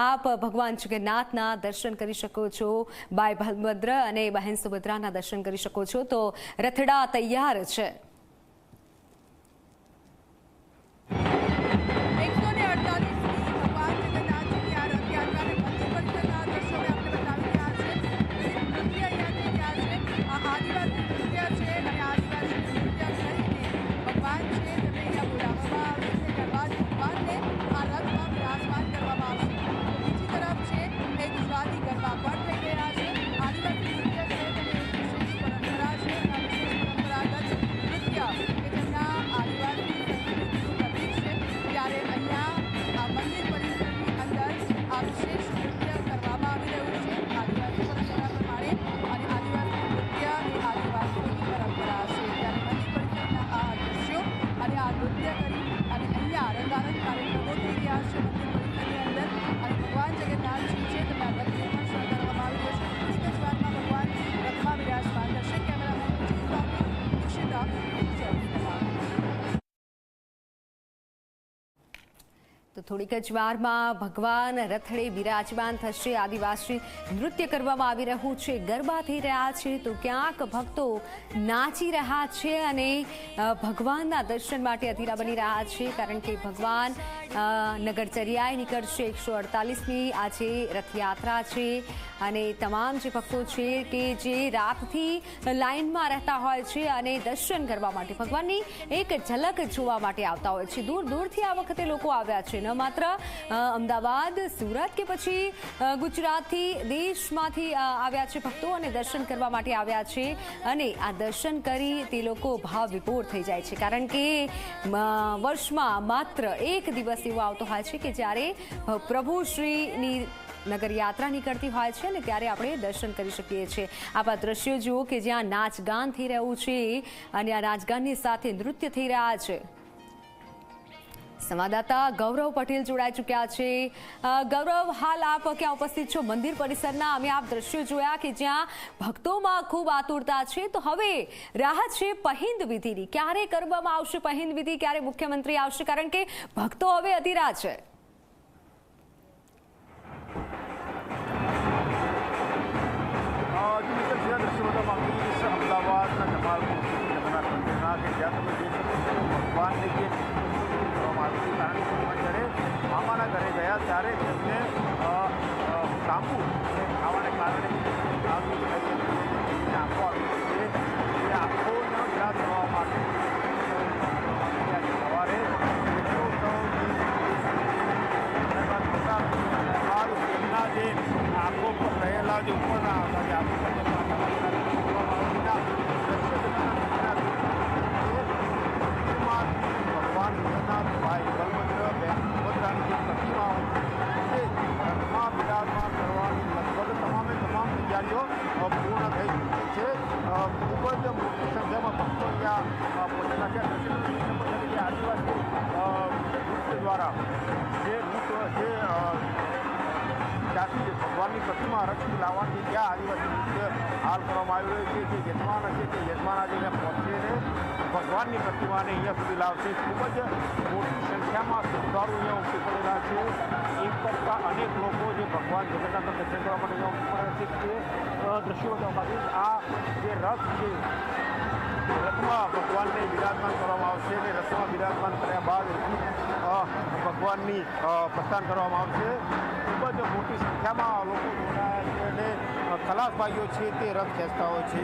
આપ ભગવાન જગન્નાથના દર્શન કરી શકો છો, ભાઈ બલભદ્ર અને બહેન સુભદ્રાના દર્શન કરી શકો છો. તો રથડા તૈયાર છે. તો થોડીક જ વારમાં ભગવાન રથડે બિરાજમાન થશે. આદિવાસી નૃત્ય કરવામાં આવી રહ્યું છે, ગરબા થઈ રહ્યા છે. તો ક્યાંક ભક્તો નાચી રહ્યા છે અને ભગવાનના દર્શન માટે અધીરા બની રહ્યા છે, કારણ કે ભગવાન નગરચર્યાએ નીકળશે. 148મી આજે રથયાત્રા છે અને તમામ જે ભક્તો છે કે જે રાતથી લાઇનમાં રહેતા હોય છે અને દર્શન કરવા માટે ભગવાનની એક ઝલક જોવા માટે આવતા હોય છે. દૂર દૂરથી આ વખતે લોકો આવ્યા છે, ન માત્ર અમદાવાદ, સુરત કે પછી ગુજરાતથી, દેશમાંથી આવ્યા છે ભક્તો અને દર્શન કરવા માટે આવ્યા છે. અને આ દર્શન કરી તે લોકો ભાવ વિભોર થઈ જાય છે, કારણ કે વર્ષમાં માત્ર એક દિવસ એવો આવતો હોય છે કે જ્યારે પ્રભુ શ્રીની નગર યાત્રા નીકળતી હોય છે અને ત્યારે આપણે દર્શન કરી શકીએ છીએ. આવા દ્રશ્યો જુઓ કે જ્યાં નાચગાન થઈ રહ્યું છે અને આ નાચગાનની સાથે નૃત્ય થઈ રહ્યા છે. સંવાદદાતા ગૌરવ પટેલ જોડાઈ ચૂક્યા છે. ગૌરવ, હાલ આપ ક્યાં ઉપસ્થિત છો? મંદિર પરિસરના અમે આપ દ્રશ્યો જોયા કે જ્યાં ભક્તોમાં ખૂબ આતુરતા છે. તો હવે રાહ છે પહિંદ વિધિની. ક્યારે કરવામાં આવશે પહિંદ વિધિ? ક્યારે મુખ્યમંત્રી આવશે? કારણ કે ભક્તો હવે અધીરા છે. અમદાવાદના જમાલપુર જગન્નાથ મંદિરના કે જ્યાં તમે જોઈ શકો છો ભગવાનને જે કરવામાં આવ્યું છે, કારણ કે જ્યારે મામાના ઘરે ગયા ત્યારે તેમને તાંબુ ખાવાને કારણે આંખો આવી છે. એ આંખોનો ઈલાજ કરવા માટે સવારે એમના જે આંખો પર રહેલા જે ઉપરના હતા ભગવાન જગન્નાથ, ભાઈ બલભદ્ર, બહેન સુભદ્રાની જે પ્રતિમાઓ છે રથમાં બિરાજમાન કરવાની લગભગ તમામ તૈયારીઓ પૂર્ણ થઈ ચૂકી છે. ખૂબ જ મોટી સંખ્યામાં ભક્તો અહીંયા પહોંચેલા છે. જે આદિવાસી નૃત્ય દ્વારા ત્યાંથી ભગવાનની પ્રતિમા રથથી લાવવાની ત્યાં આદિવાસી નૃત્ય હાલ કરવામાં આવી રહ્યું છે. જે યજમાન હશે તે યજમાન આજે અહીંયા પહોંચીને ભગવાનની પ્રતિમાને અહીંયા સુધી લાવશે. ખૂબ જ મોટી સંખ્યામાં શ્રદ્ધાળુ અહીંયા ઉમટી પડેલા છે. એક કરતાં અનેક લોકો જે ભગવાન જગન્નાથના દર્શન કરવા માટે અહીંયા ઉમટી પડે છે. તે દ્રશ્યો બતાવવા આ જે રથ છે રથમાં ભગવાનને બિરાજમાન કરવામાં આવશે અને રથમાં બિરાજમાન કર્યા બાદ ભગવાનની પ્રસ્થાન કરવામાં આવશે. ખૂબ જ મોટી સંખ્યામાં લોકો જોડાયા છે અને ખલાસ ભાઈઓ છે તે રથ ખેંચતા હોય છે.